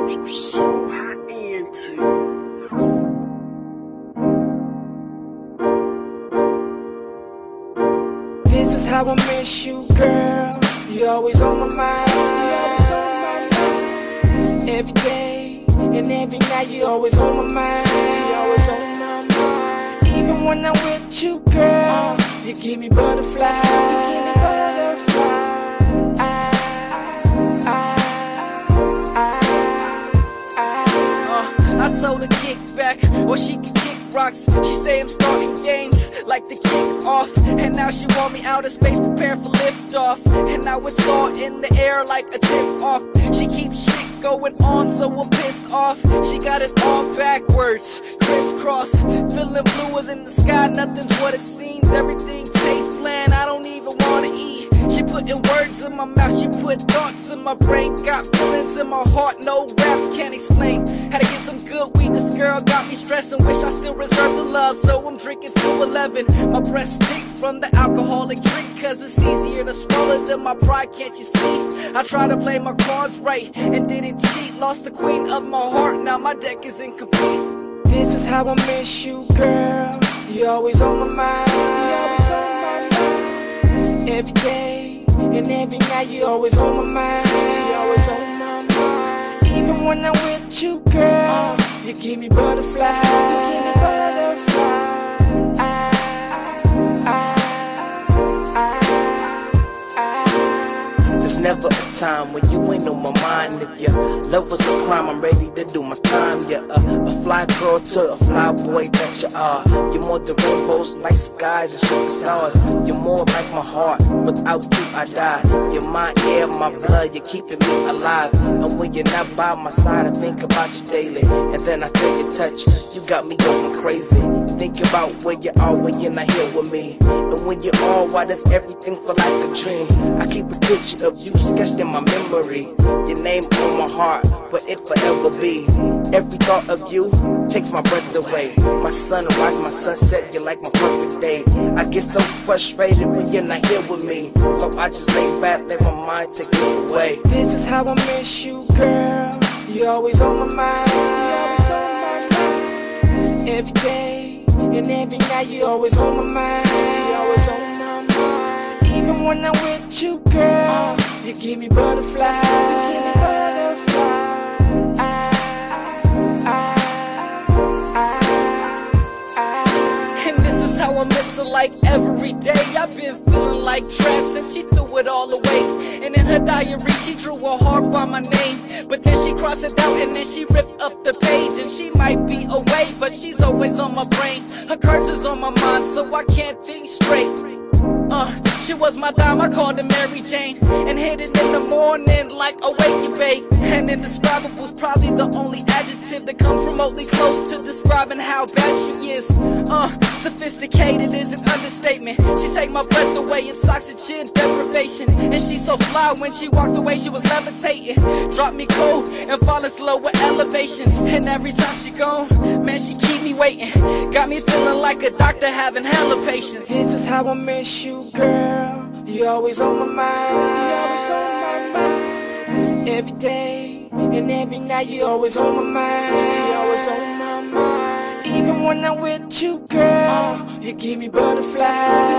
So high into. This is how I miss you, girl. You always on my mind. Every day and every night, you always on my mind. You always on my mind. Even when I'm with you, girl, you give me butterflies. I told her kick back, or she can kick rocks. She say I'm starting games like the kick off, and now she want me out of space, prepare for lift off. And now it's all in the air like a tip off. She keeps shit going on, so I'm pissed off. She got it all backwards, crisscross, feeling bluer than the sky. Nothing's what it seems. Everything tastes bland. I don't even wanna eat. She putting words in my mouth, she put thoughts in my brain. Got feelings in my heart, no raps can't explain. Had to get some good weed, this girl got me stressing. Wish I still reserved the love, so I'm drinking to 11. My breath stink from the alcoholic drink, cause it's easier to swallow than my pride, can't you see? I tried to play my cards right and didn't cheat. Lost the queen of my heart, now my deck is incomplete. This is how I miss you, girl. You always on my mind. Every day and every night, you always on my mind. You always on my mind. Even when I'm with you, girl, you give me butterflies. There's never a time when you ain't on my mind. If your love was a crime, I'm ready to do my time. You're a fly girl to a fly boy that you are. You're more than rainbows, night skies, and shooting stars. You're more like my heart, without you I die. You're my air, my blood, you're keeping me alive. And when you're not by my side, I think about you daily. And then I feel your touch, you got me going crazy. Think about where you are when you're not here with me. And when you're all, why does everything feel like a dream? I keep a picture of you sketched in my memory. Your name on my heart, will it forever be? Every thought of you takes my breath away. My sunrise, my sunset, you're like my perfect day. I get so frustrated when you're not here with me, so I just lay back, let my mind take it away. This is how I miss you, girl. You always on my mind. Every day and every night, you always on my mind. You always on my mind. Even when I'm with you, girl, you give me butterflies. And this is how I miss her like every day. I've been feeling like trash since she threw it all away. And in her diary she drew a heart by my name, but then she crossed it out and then she ripped up the page. And she might be away, but she's always on my brain. Her curves is on my mind, so I can't think straight. She was my dime, I called her Mary Jane, and hit it in the morning like a wakey babe. And indescribable's probably the only adjective that comes remotely close to describing how bad she is. Sophisticated is an understatement. She take my breath away, it's oxygen deprivation. And she's so fly, when she walked away she was levitating. Dropped me cold and falling slow with elevations. And every time she gone, man, she keep me waiting. Got me feeling like a doctor having hella patience. This is how I miss you, girl. You always on my mind. Every day and every night, you always on my mind. You always on my mind. Even when I'm with you, girl, you give me butterflies.